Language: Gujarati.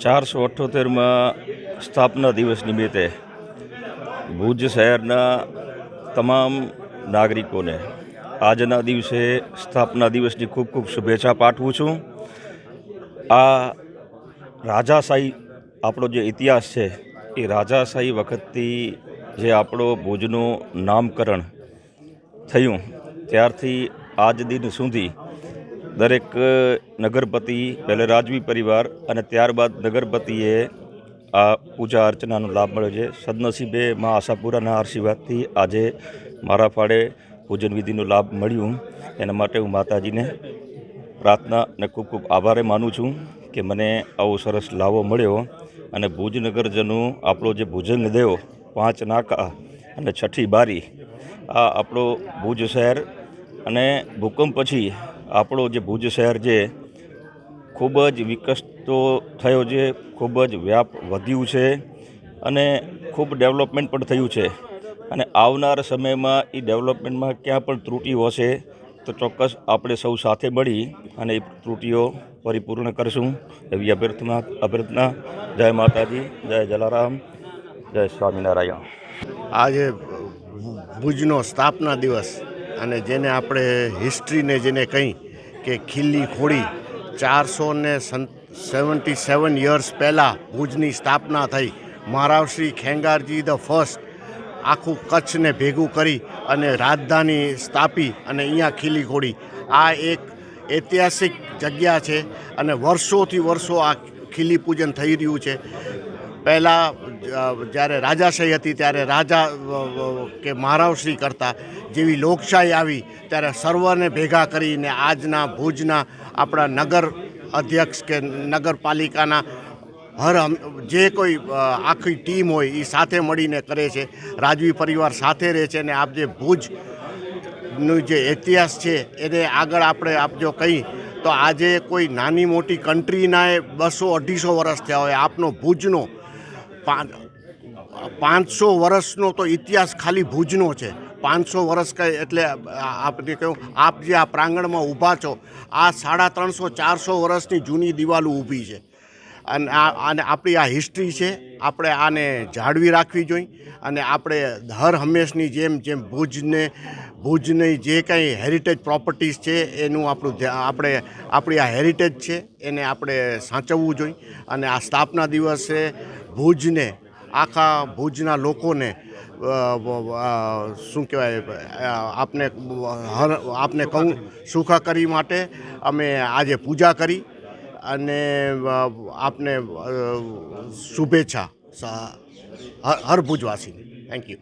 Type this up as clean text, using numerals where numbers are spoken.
478માં સ્થાપના દિવસ નિમિત્તે ભુજ શહેરના તમામ નાગરિકોને આજના દિવસે સ્થાપના દિવસની ખૂબ ખૂબ શુભેચ્છા પાઠવું છું. આ રાજાશાહી આપણો જે ઇતિહાસ છે એ રાજાશાહી વખતથી જે આપણો ભુજનું નામકરણ થયું ત્યારથી આજ દિન સુધી દરેક નગરપતિ પહેલે રાજવી પરિવાર અને ત્યારબાદ નગરપતિએ આ પૂજા અર્ચનાનો લાભ મળ્યો છે. સદનસીબે મા આશાપુરાના આશીર્વાદથી આજે મારા ફાળે પૂજન વિધિનો લાભ મળ્યું. એના માટે હું માતાજીને પ્રાર્થના અને ખૂબ ખૂબ આભાર માનું છું કે મને આવો સરસ લાવો મળ્યો. અને ભુજનગરજનો આપણો જે ભુજંગ દેવ 5 નાકા અને 6ઠી બારી આ આપણો ભુજ શહેર અને ભૂકંપ પછી આપણો જે ભુજ શહેર છે ખૂબ જ વિકસતો થયો છે, ખૂબ જ વ્યાપ વધ્યું છે અને ખૂબ ડેવલપમેન્ટ પણ થયું છે. અને આવનાર સમયમાં એ ડેવલપમેન્ટમાં ક્યાં પણ ત્રુટિઓ હશે તો ચોક્કસ આપણે સૌ સાથે મળી અને એ ત્રુટિઓ પરિપૂર્ણ કરશું એવી અભ્યર્થના. જય માતાજી, જય જલારામ, જય સ્વામિનારાયણ. આજે ભુજનો સ્થાપના દિવસ અને જેને આપણે હિસ્ટ્રીને જેને કહી કે ખીલી ખોડી 477 યર્સ પહેલાં ભુજની સ્થાપના થઈ. મહારાવશ્રી ખેંગારજી ધ ફર્સ્ટ આખું કચ્છને ભેગું કરી અને રાજધાની સ્થાપી અને અહીંયા ખીલી ખોડી. આ એક ઐતિહાસિક જગ્યા છે અને વર્ષોથી વર્ષો આ ખીલી પૂજન થઈ રહ્યું છે. પહેલાં જ્યારે રાજાશાહી હતી ત્યારે રાજા કે મહારાવશ્રી કરતા, જેવી લોકશાહી આવી ત્યારે સર્વને ભેગા કરીને આજના ભુજના આપણા નગર અધ્યક્ષ કે નગરપાલિકાના જે કોઈ આખી ટીમ હોય એ સાથે મળીને કરે છે. રાજવી પરિવાર સાથે રહે છે અને આપ જે ભુજનું જે ઇતિહાસ છે એને આગળ આપણે આપ જો કહી તો આજે કોઈ નાની મોટી કન્ટ્રીના 200-250 વર્ષ થયા હોય, આપનો ભુજનો 500 વર્ષનો તો ઇતિહાસ ખાલી ભુજનો છે. 500 વર્ષ કહે એટલે આપને કહ્યું આપ જે આ પ્રાંગણમાં ઊભા છો આ 350-400 વર્ષની જૂની દિવાલો ઊભી છે અને આપણી આ હિસ્ટ્રી છે. આપણે આને જાળવી રાખવી જોઈએ અને આપણે હર હંમેશની જેમ ભુજની જે કંઈ હેરિટેજ પ્રોપર્ટીઝ છે એનું આપણી આ હેરિટેજ છે એને આપણે સાચવવું જોઈએ. અને આ સ્થાપના દિવસે ભુજને, આખા ભુજના લોકોને શું કહેવાય આપને કહું સુખાકારી માટે અમે આજે પૂજા કરી અને આપને શુભેચ્છા હર ભુજવાસીને. Thank you.